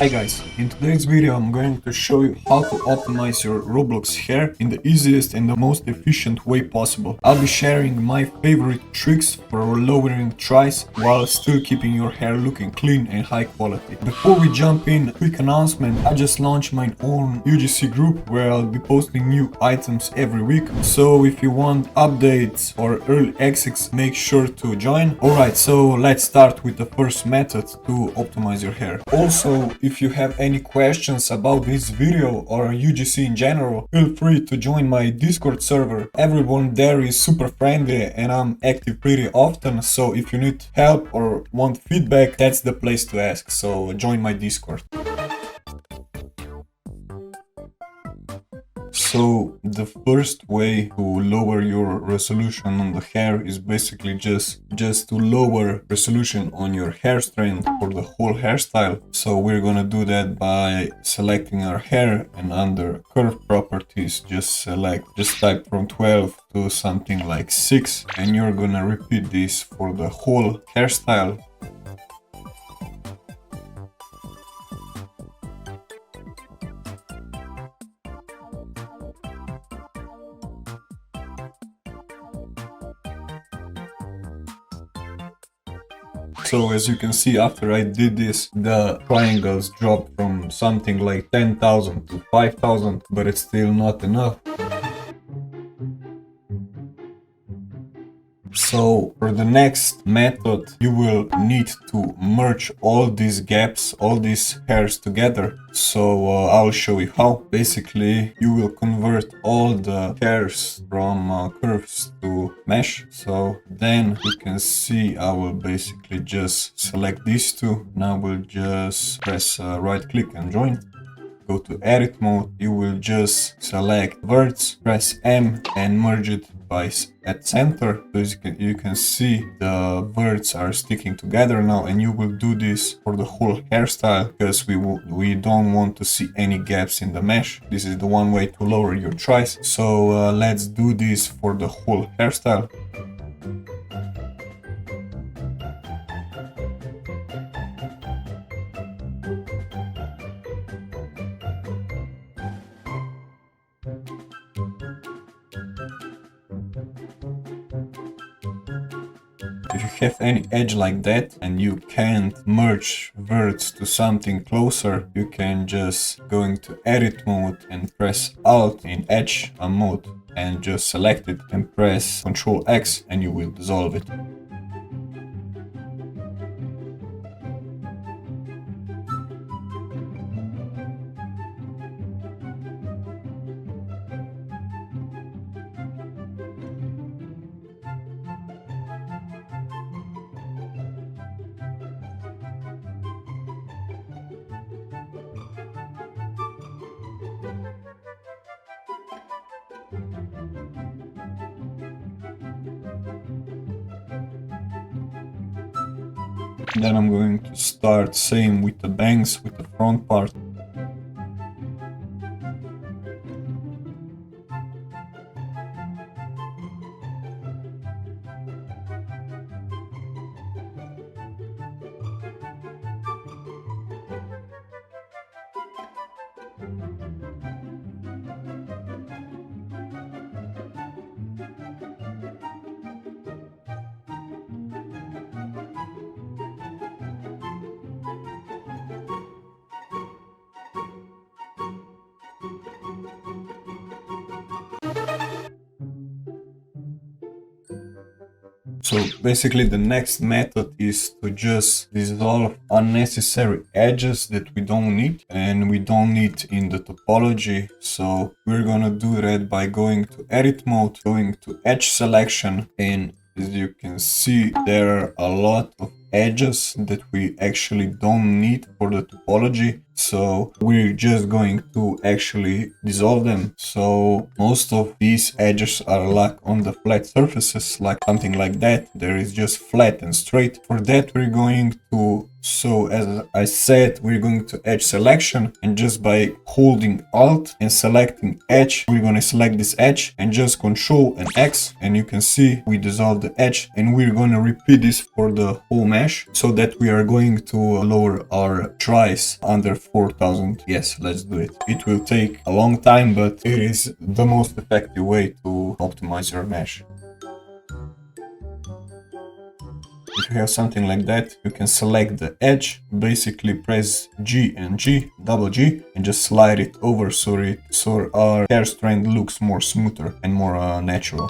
Hi guys, in today's video I'm going to show you how to optimize your Roblox hair in the easiest and the most efficient way possible. I'll be sharing my favorite tricks for lowering tries while still keeping your hair looking clean and high quality. Before we jump in, quick announcement: I just launched my own UGC group where I'll be posting new items every week, so if you want updates or early access, make sure to join. Alright, so let's start with the first method to optimize your hair. Also, if you have any questions about this video or UGC in general, feel free to join my Discord server. Everyone there is super friendly and I'm active pretty often, so if you need help or want feedback, that's the place to ask, so join my Discord. So the first way to lower your resolution on the hair is basically just to lower resolution on your hair strand for the whole hairstyle. So we're gonna do that by selecting our hair, and under curve properties just type from 12 to something like 6, and you're gonna repeat this for the whole hairstyle. So as you can see, after I did this, the triangles dropped from something like 10,000 to 5,000, but it's still not enough. So for the next method, you will need to merge all these gaps, all these hairs together. So I'll show you how. Basically, you will convert all the hairs from curves to mesh. So then you can see I will basically just select these two. Now we'll just press right click and join. Go to edit mode, you will just select verts, press M and merge it at center. So you can see the verts are sticking together now, and you will do this for the whole hairstyle because we don't want to see any gaps in the mesh. This is the one way to lower your tries. So let's do this for the whole hairstyle. If you have any edge like that and you can't merge verts to something closer, you can just go into edit mode and press Alt in edge mode and just select it and press Ctrl X and you will dissolve it. Then I'm going to start same with the bangs, with the front part. So basically the next method is to just dissolve unnecessary edges that we don't need and we don't need in the topology. So we're gonna do that by going to edit mode, going to edge selection, and as you can see there are a lot of edges that we actually don't need for the topology, so we're just going to actually dissolve them. So most of these edges are like on the flat surfaces, like something like that. There is just flat and straight. For that we're going to, so as I said, we're going to edge selection, and just by holding Alt and selecting edge, we're going to select this edge and just Control and X, and you can see we dissolve the edge, and we're going to repeat this for the whole mesh so that we are going to lower our tries under 4000. Yes, let's do it. It will take a long time, but it is the most effective way to optimize your mesh. If you have something like that, you can select the edge, basically press G and G, double G, and just slide it over so our hair strand looks more smoother and more natural.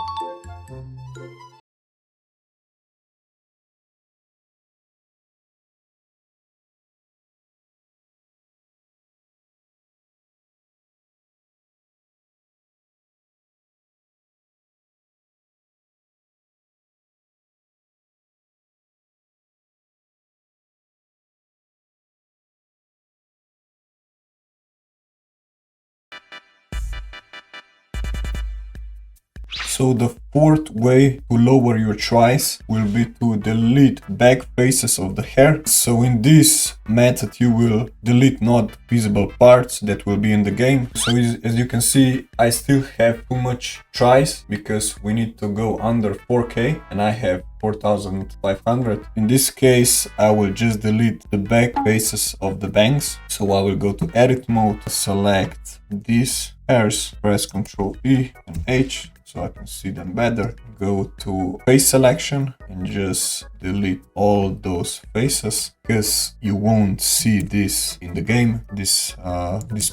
So the fourth way to lower your tries will be to delete back faces of the hair. So in this method you will delete not visible parts that will be in the game. So as you can see, I still have too much tries because we need to go under 4K and I have 4500. In this case, I will just delete the back faces of the bangs. So I will go to edit mode, select these hairs, press Ctrl E and H so I can see them better. Go to face selection and just delete all those faces because you won't see this in the game. This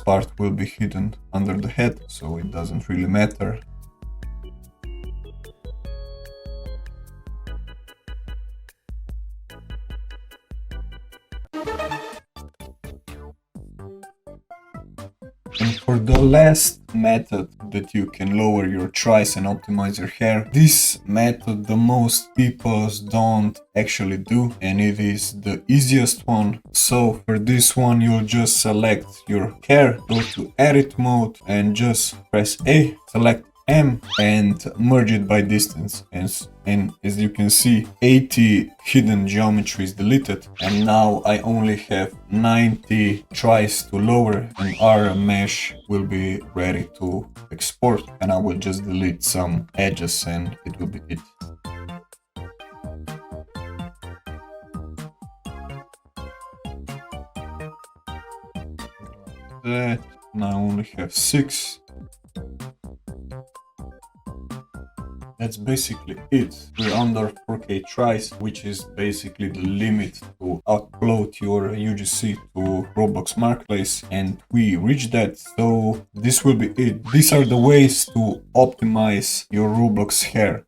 part will be hidden under the head, so it doesn't really matter. And for the last method that you can lower your tries and optimize your hair, this method the most people don't actually do, and it is the easiest one. So for this one you'll just select your hair, go to edit mode and just press A, select M and merge it by distance, and as you can see 80 hidden geometry is deleted, and now I only have 90 tries to lower and our mesh will be ready to export, and I will just delete some edges and it will be it. That now I only have 6. That's basically it. We're under 4K tries, which is basically the limit to upload your UGC to Roblox Marketplace, and we reached that. So this will be it. These are the ways to optimize your Roblox hair.